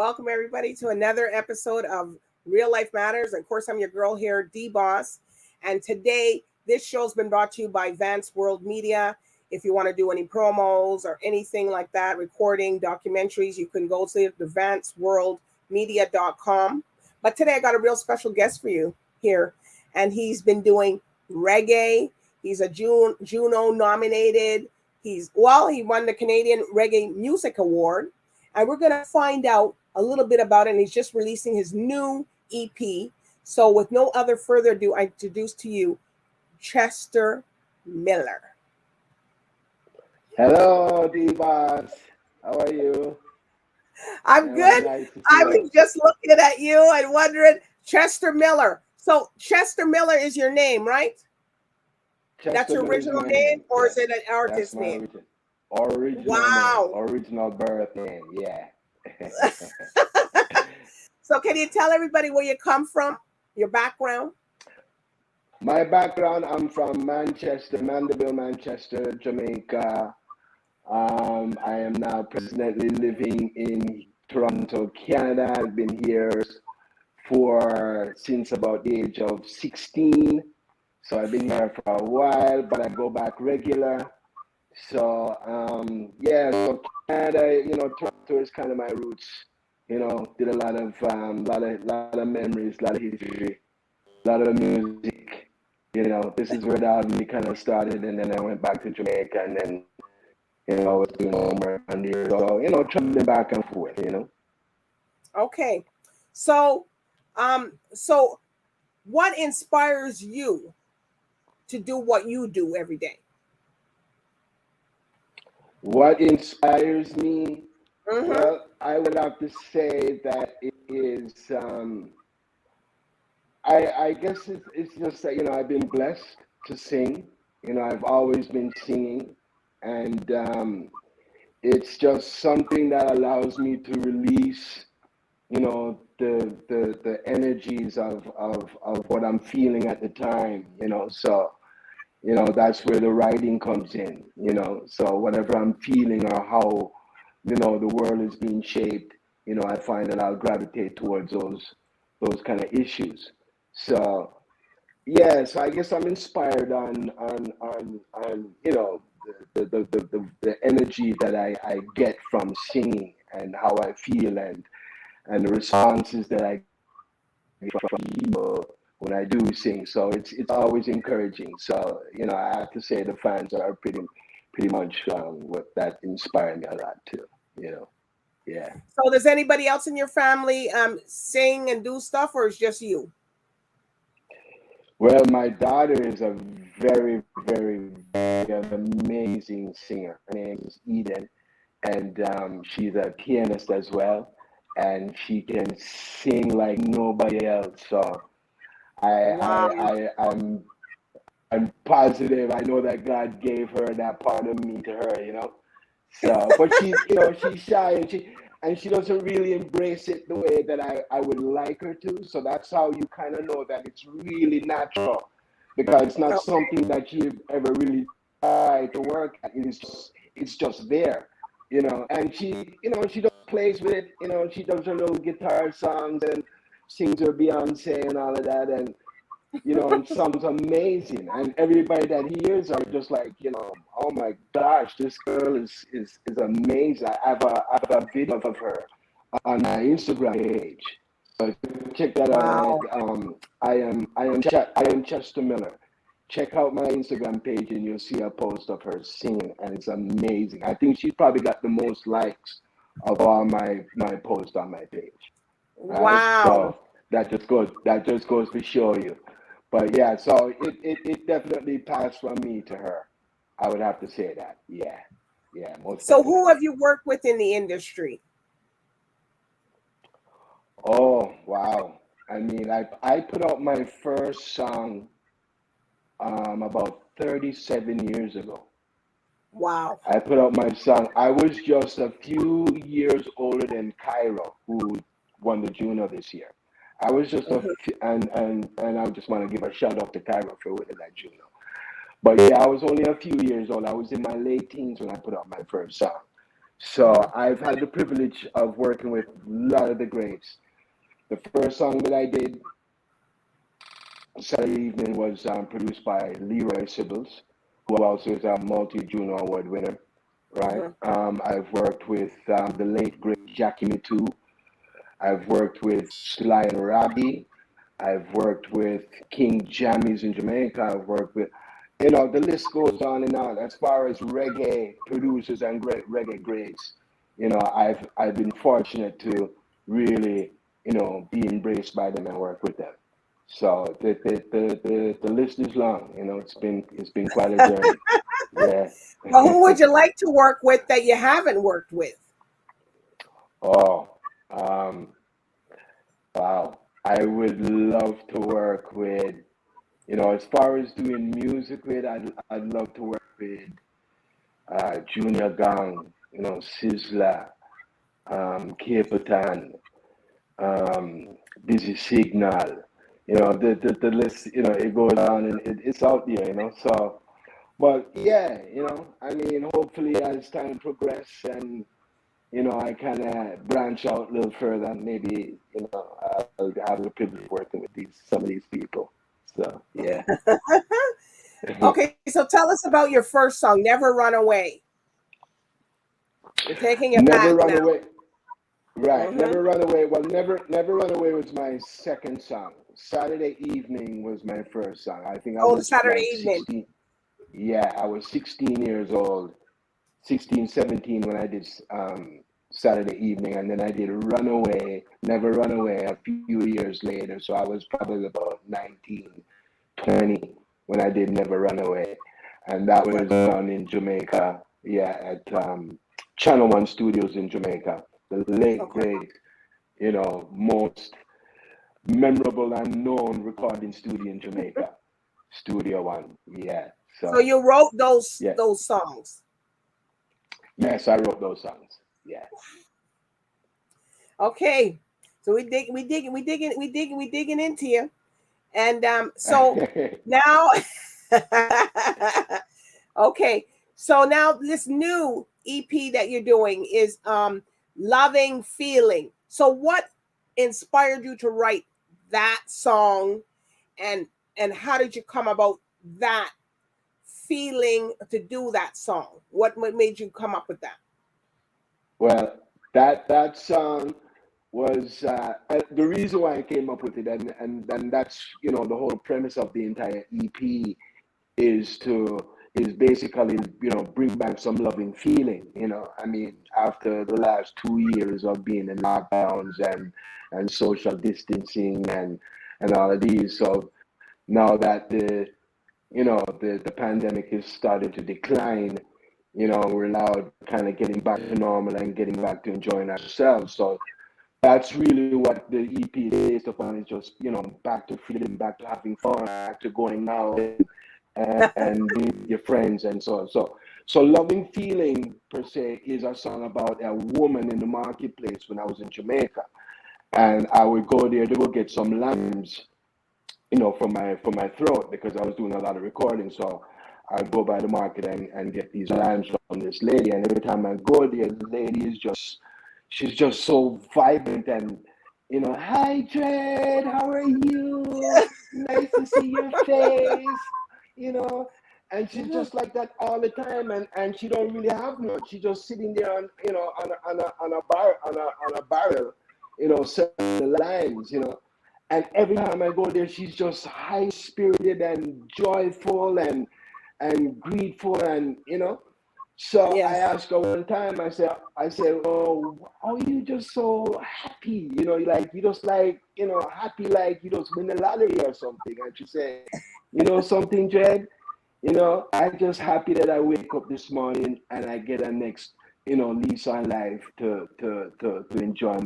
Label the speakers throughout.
Speaker 1: Welcome everybody to another episode of Real Life Matters. Of course, I'm your girl here, DBoss. And today, this show's been brought to you by Vance World Media. If you want to do any promos or anything like that, recording, documentaries, you can go to the vanceworldmedia.com. But today I got a real special guest for you here. And he's been doing reggae. He's a Juno nominated. He won the Canadian Reggae Music Award. And we're going to find out a little bit about it. And he's just releasing his new EP. So with no other further ado, I introduce to you Chester Miller.
Speaker 2: Hello, DBoss. How are you?
Speaker 1: I'm good.
Speaker 2: Nice
Speaker 1: I was just looking at you and wondering, Chester Miller. So Chester Miller is your name, right?
Speaker 2: Chester
Speaker 1: That's your
Speaker 2: Miller is
Speaker 1: original
Speaker 2: my
Speaker 1: name, or
Speaker 2: Yes,
Speaker 1: is it an artist
Speaker 2: that's my
Speaker 1: name?
Speaker 2: original
Speaker 1: Wow.
Speaker 2: name, original birth name. Yeah.
Speaker 1: So can you tell everybody where you come from, your background?
Speaker 2: My background, I'm from Mandeville, Manchester, Jamaica. I am now presently living in Toronto, Canada. I've been here since about the age of 16. So I've been here for a while, but I go back regular. So so Canada, Toronto is kind of my roots. Did a lot of memories, a lot of history, a lot of music. This is where it all really kind of started, and then I went back to Jamaica, and then I was doing homework on here. So traveling back and forth.
Speaker 1: Okay. So what inspires you to do what you do every day?
Speaker 2: What inspires me?
Speaker 1: Mm-hmm.
Speaker 2: Well, I would have to say that it is. I guess it's just that I've been blessed to sing. I've always been singing, and it's just something that allows me to release the energies of what I'm feeling at the time. So that's where the writing comes in. So whatever I'm feeling or how the world is being shaped, I find that I'll gravitate towards those kind of issues. So so I guess I'm inspired on the energy that I get from singing, and how I feel, and the responses that I get from people when I do sing. So it's always encouraging. So I have to say the fans are pretty much what that inspired me a lot too. Yeah.
Speaker 1: So does anybody else in your family sing and do stuff, or it's just you?
Speaker 2: Well, my daughter is a very, very, very amazing singer. Her name is Eden, and she's a pianist as well, and she can sing like nobody else. So
Speaker 1: Wow.
Speaker 2: I'm positive. I know that God gave her that part of me to her. So, but she's shy, and she doesn't really embrace it the way that I would like her to. So that's how you kind of know that it's really natural, because it's not something that you've ever really tried to work at. It's just there, And she just plays with it. She does her little guitar songs and sings her Beyonce and all of that, and it sounds amazing, and everybody that hears are just like, oh my gosh, this girl is amazing. I have a video of her on my Instagram page, so check that out. I am Chester Miller. Check out my Instagram page, and you'll see a post of her singing, and it's amazing. I think she's probably got the most likes of all my posts on my page. Right?
Speaker 1: Wow.
Speaker 2: So that just goes to show you. But yeah, so it definitely passed from me to her. I would have to say that. Yeah, most
Speaker 1: So
Speaker 2: definitely.
Speaker 1: who have you worked with in the industry?
Speaker 2: Oh wow! I mean, I put out my first song about 37 years ago.
Speaker 1: Wow.
Speaker 2: I put out my song. I was just a few years older than Cairo, who won the Juno this year. I was just and I just want to give a shout out to Cairo for winning that Juno. But yeah, I was only a few years old. I was in my late teens when I put out my first song. So I've had the privilege of working with a lot of the greats. The first song that I did Saturday evening was produced by Leroy Sibbles, who also is a multi-Juno Award winner, right?
Speaker 1: Mm-hmm.
Speaker 2: I've worked with the late great Jackie Mitu. I've worked with Sly and Robbie. I've worked with King Jammies in Jamaica. I've worked with, the list goes on and on. As far as reggae producers and great reggae greats, I've been fortunate to really, be embraced by them and work with them. So the list is long. It's been quite a journey. Yeah.
Speaker 1: Well, who would you like to work with that you haven't worked with?
Speaker 2: Oh, um, wow. I would love to work with, as far as doing music with, I'd love to work with Junior Gang, Sizzla, Capleton, Busy Signal. The list, it goes on and it's out there, So, but yeah, I mean, hopefully as time progress and I kind of branch out a little further. Maybe I'll have the privilege of working with some of these people. So yeah.
Speaker 1: Okay, so tell us about your first song, Never Run Away. We're taking it
Speaker 2: Never
Speaker 1: back
Speaker 2: Run
Speaker 1: now.
Speaker 2: Away. Right.
Speaker 1: Mm-hmm.
Speaker 2: Never Run Away. Well, Never Run Away was my second song. Saturday Evening was my first song. I think I
Speaker 1: Oh, the
Speaker 2: was
Speaker 1: Saturday
Speaker 2: like
Speaker 1: evening.
Speaker 2: 16. Yeah, I was 16 years old, 16, 17 when I did Saturday Evening, and then I did Runaway, Never Run Away a few years later. So I was probably about 19, 20 when I did Never Run Away. And that was done in Jamaica, yeah, at Channel One Studios in Jamaica, the late,
Speaker 1: Okay.
Speaker 2: great, most memorable and known recording studio in Jamaica, Studio One, yeah.
Speaker 1: So
Speaker 2: So,
Speaker 1: you wrote those
Speaker 2: yeah,
Speaker 1: those songs.
Speaker 2: yes, I wrote those songs, yeah.
Speaker 1: Okay. So we digging into you. And so now okay. So now this new EP that you're doing is Loving Feeling. So what inspired you to write that song, and how did you come about that feeling to do that song? What made you come up with that?
Speaker 2: Well, that song was the reason why I came up with it, and that's the whole premise of the entire EP is basically bring back some loving feeling. I mean, after the last 2 years of being in lockdowns and social distancing and all of these, so now that the pandemic is starting to decline, we're now kind of getting back to normal and getting back to enjoying ourselves. So that's really what the EP is based upon, is just, back to feeling, back to having fun, back to going out and being with your friends and so on. So Loving Feeling per se is a song about a woman in the marketplace when I was in Jamaica. And I would go there to go get some limes, for my throat, because I was doing a lot of recording. So I'd go by the market and get these limes from this lady. And every time I go there, the lady she's just so vibrant and, hi Dred, how are you? Nice to see your face, you know. And she's just like that all the time, and she don't really have much. She's just sitting there on a barrel, selling the limes, And every time I go there, she's just high spirited and joyful and grateful, and So I
Speaker 1: Yes.
Speaker 2: asked her one time. I said, "Oh, how are you just so happy? Like you just like happy, like you just win the lottery or something." And she said, something, Jed. I'm just happy that I wake up this morning and I get a next, lease on life to enjoy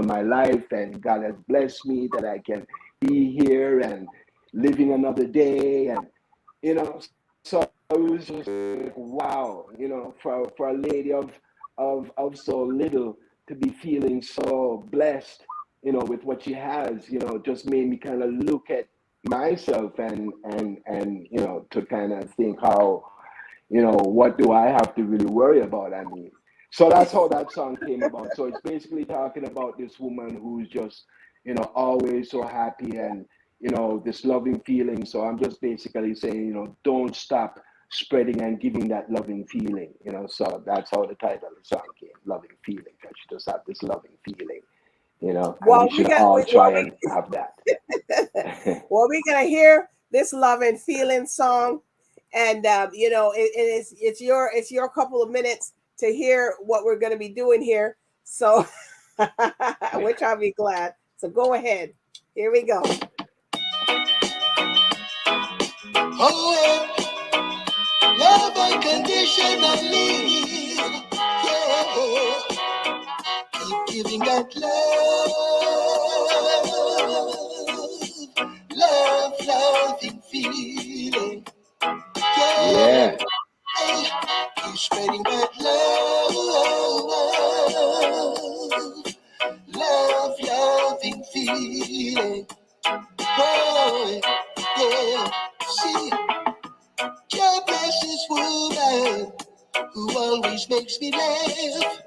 Speaker 2: my life, and God has blessed me that I can be here and living another day, and so it was just like, wow, for a lady of so little to be feeling so blessed, with what she has, just made me kind of look at myself and to kind of think how, what do I have to really worry about? I mean, So that's how that song came about. So it's basically talking about this woman who's just, always so happy and, this loving feeling. So I'm just basically saying, don't stop spreading and giving that loving feeling, So that's how the title of the song came, Loving Feeling, because she just have this loving feeling, and
Speaker 1: Well,
Speaker 2: we should all try and have that.
Speaker 1: well, we're gonna hear this love and feeling song, and it's your couple of minutes to hear what we're gonna be doing here. So, which I'll be glad. So go ahead. Here we go.
Speaker 3: Oh, love unconditionally. Yeah, keep giving that loving feeling. Yeah.
Speaker 2: Yeah.
Speaker 3: Hey, keep spreading that loving feeling. Oh, yeah. See, God bless this woman who always makes me laugh.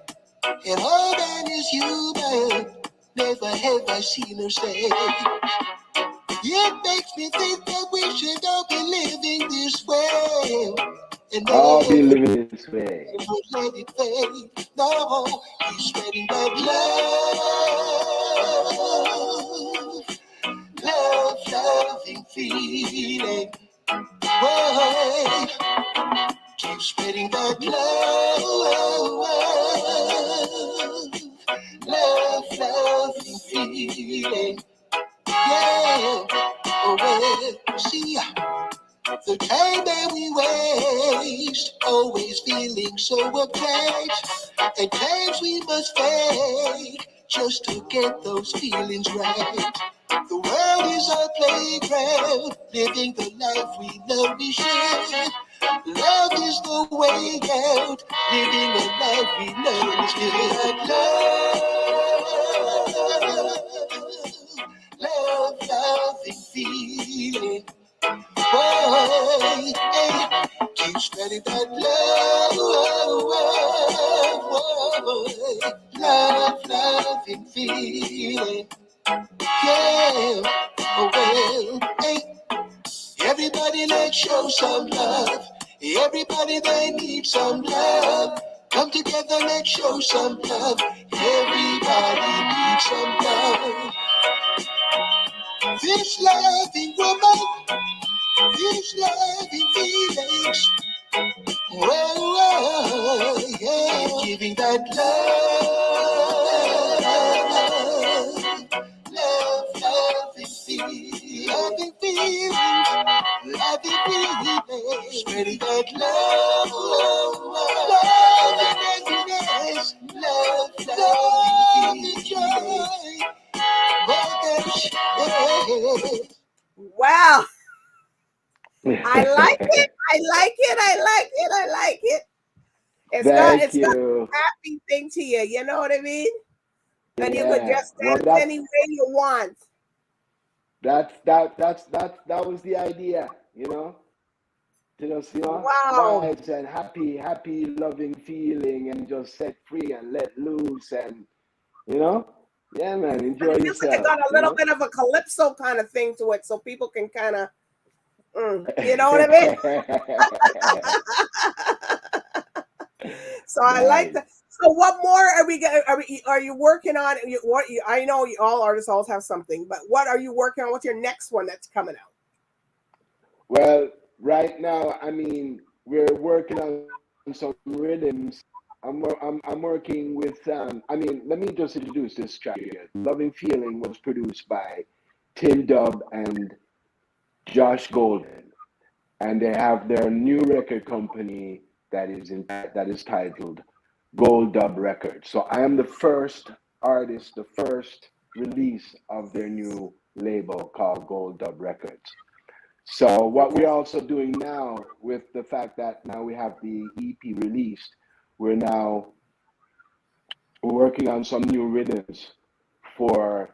Speaker 3: And all that is human. Never have I seen her say. It makes me think that we should all be living this way. And
Speaker 2: I'll be
Speaker 3: never
Speaker 2: living this way.
Speaker 3: let it fade. No, he's spreading that loving feeling. Boy, keep spreading that loving feeling. Yeah, oh well, see. The time that we waste, always feeling so attached. At times we must fake just to get those feelings right. The world is our playground, living the life we know we should. Love is the way out, living a life we know is good. Loving feeling. Boy, hey, keep spreading that loving feeling. Yeah, oh well, hey, everybody let's show some love. Everybody they need some love. Come together, let's show some love. Everybody needs some love. This loving woman, this loving feelings. Whoa, yeah, giving that loving feelings, loving feelings, spreading that loving happiness, loving joy. Oh gosh, yeah.
Speaker 1: Wow, I like it. I like it. I like it. I like it.
Speaker 2: Thank
Speaker 1: It's got
Speaker 2: you.
Speaker 1: a happy thing to you. You know what I mean? And you could
Speaker 2: Yeah.
Speaker 1: just
Speaker 2: Well,
Speaker 1: dance any way you want.
Speaker 2: that was the idea, to just,
Speaker 1: Wow.
Speaker 2: vibes and happy, loving feeling and just set free and let loose and, yeah, man,
Speaker 1: And
Speaker 2: enjoy
Speaker 1: it feels like it
Speaker 2: yourself,
Speaker 1: got a little bit of a calypso kind of thing to it, so people can kind of, you know what I mean? So I like
Speaker 2: Nice.
Speaker 1: that. So what more are we going? Are you working on? I know all artists always have something, but what are you working on? What's your next one that's coming out?
Speaker 2: Well, right now, I mean, we're working on some rhythms. I'm working with, I mean, let me just introduce this track here. Loving Feeling was produced by Tim Dub and Josh Golden, and they have their new record company that is titled Gold Dub Records. So I am the first artist, the first release of their new label called Gold Dub Records. So what
Speaker 1: Okay.
Speaker 2: we're also doing now, with the fact that now we have the EP released, we're now working on some new rhythms for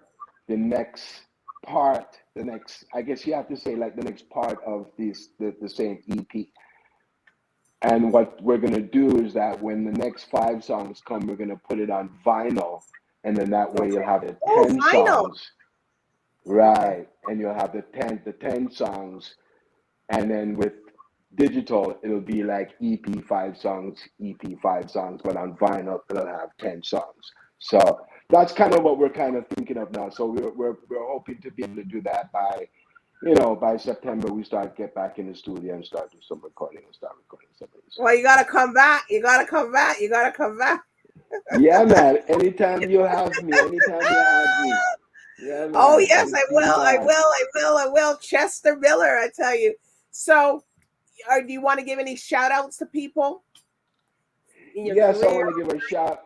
Speaker 2: the next part, the next, I guess you have to say, like, the next part of the same EP. And what we're gonna do is that when the next 5 songs come, we're gonna put it on vinyl, and then that way you'll have the 10
Speaker 1: vinyl.
Speaker 2: songs, right? And you'll have the ten songs, and then with digital, it'll be like EP 5 songs, EP 5 songs, but on vinyl, it'll have 10 songs. So that's kind of what we're kind of thinking of now. So we're hoping to be able to do that by September. We get back in the studio and start do some recording and start recording some of these.
Speaker 1: Well, you gotta come back. You gotta come back. You gotta come back.
Speaker 2: Yeah, man. Anytime you have me. Anytime you have me. Yeah, man.
Speaker 1: Oh yes, I will. I will. Chester Miller, I tell you. So, do you want to give any shout outs to people?
Speaker 2: Yes, I want to give a shout.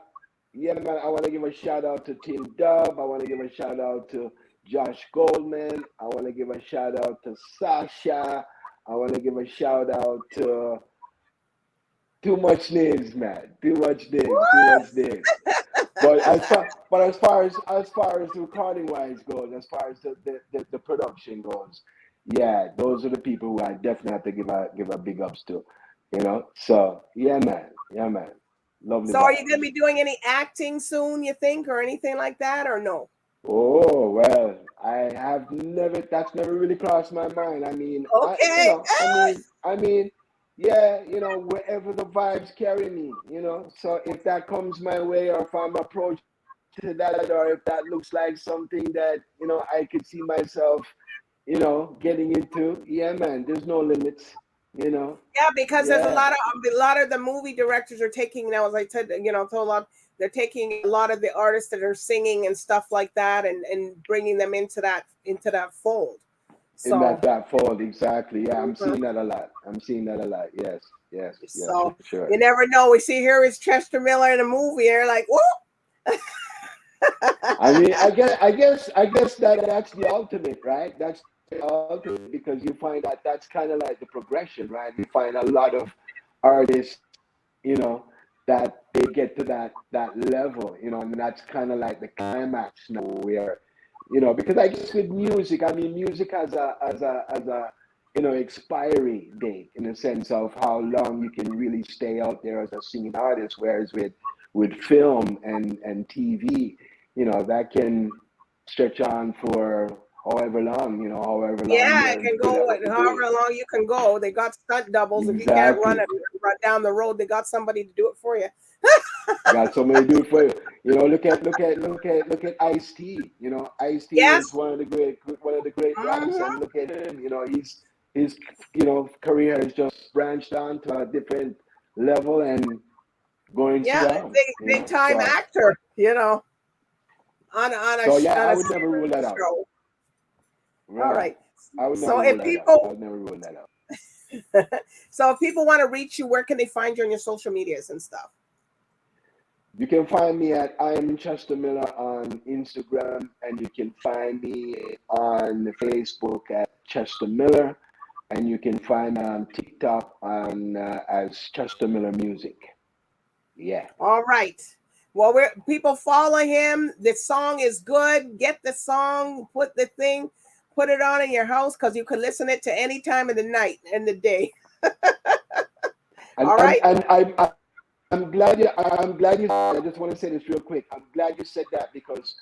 Speaker 2: Yeah, man. I want to give a shout out to Tim Dub. I want to give a shout out to Josh Goldman. I want to give a shout out to Sasha. I want to give a shout out to too much names, man. Too much names. But as far as recording wise goes, as far as the production goes, yeah, those are the people who I definitely have to give a big ups to. So yeah, man. Lovely.
Speaker 1: So, are you going to be doing any acting soon? You think, or anything like that, or no?
Speaker 2: Oh well, I have never. That's never really crossed my mind. I mean,
Speaker 1: okay.
Speaker 2: I mean, yeah, wherever the vibes carry me, So if that comes my way, or if I'm approached to that, or if that looks like something that I could see myself, getting into, yeah, man. There's no limits,
Speaker 1: Yeah, because there's a lot of the movie directors are taking now, as I said, they're taking a lot of the artists that are singing and stuff like that, and bringing them into that fold.
Speaker 2: So, in that fold, exactly. Yeah, I'm seeing that a lot. Yes.
Speaker 1: So
Speaker 2: for sure.
Speaker 1: You never know. We see here is Chester Miller in a movie. You're like, whoop.
Speaker 2: I mean, I guess that's the ultimate, right? That's the ultimate, because you find that that's kind of like the progression, right? You find a lot of artists, that they get to that level, and that's kind of like the climax now, where, because I guess with music, I mean, music has a expiry date, in the sense of how long you can really stay out there as a singing artist, whereas with film and TV, that can stretch on for however long,
Speaker 1: Yeah, it can go however long you can go. They got stunt doubles.
Speaker 2: Exactly.
Speaker 1: If you can't run down the road, they got somebody to do it for you.
Speaker 2: Got somebody to do it for you. Look at Ice-T. Ice-T is one of the great rappers, and look at him. His career has just branched on to a different level and going strong.
Speaker 1: Big time actor. On a
Speaker 2: I would never rule that out.
Speaker 1: Right. All right.
Speaker 2: I would never rule that out.
Speaker 1: So if people want to reach you, where can they find you on your social medias and stuff?
Speaker 2: You can find me at I'm Chester Miller on Instagram, and you can find me on Facebook at Chester Miller, and you can find me on TikTok as Chester Miller Music. Yeah.
Speaker 1: All right. Well, people follow him. The song is good. Get the song. Put it on in your house, because you can listen it to any time of the night and the day. All right.
Speaker 2: I'm glad you. I just want to say this real quick. I'm glad you said that, because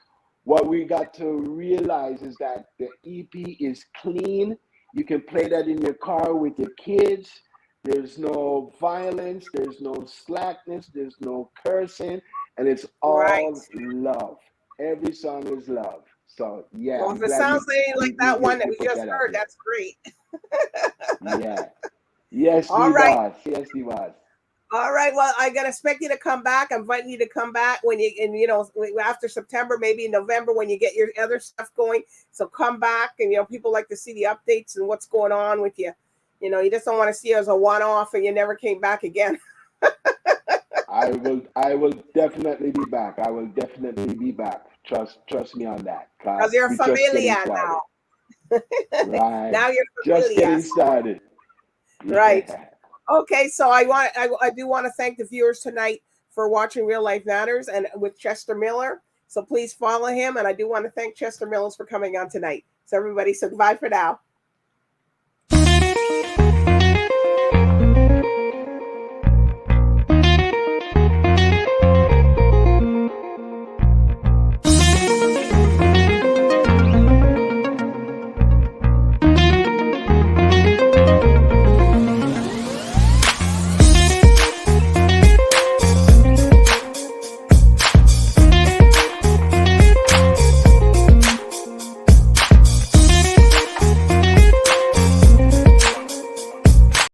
Speaker 2: what we got to realize is that the EP is clean. You can play that in your car with your kids. There's no violence. There's no slackness. There's no cursing, and it's all love. Every song is love. So yeah.
Speaker 1: Well, if it sounds like that one that we just heard, that's great.
Speaker 2: Yeah. Yes, DBoss. Yes, DBoss.
Speaker 1: All right. Well, I'm gonna expect you to come back. I'm inviting you to come back after September, maybe in November, when you get your other stuff going. So come back, and people like to see the updates and what's going on with you. You just don't want to see you as a one-off and you never came back again.
Speaker 2: I will definitely be back. I will definitely be back. Trust me on that.
Speaker 1: Because you're a familia now.
Speaker 2: Right.
Speaker 1: Now you're
Speaker 2: familia. Just getting started.
Speaker 1: Right. Yeah. Okay, so I do want to thank the viewers tonight for watching Real Life Matters and with Chester Miller. So please follow him, and I do want to thank Chester Miller for coming on tonight. So everybody, so goodbye for now.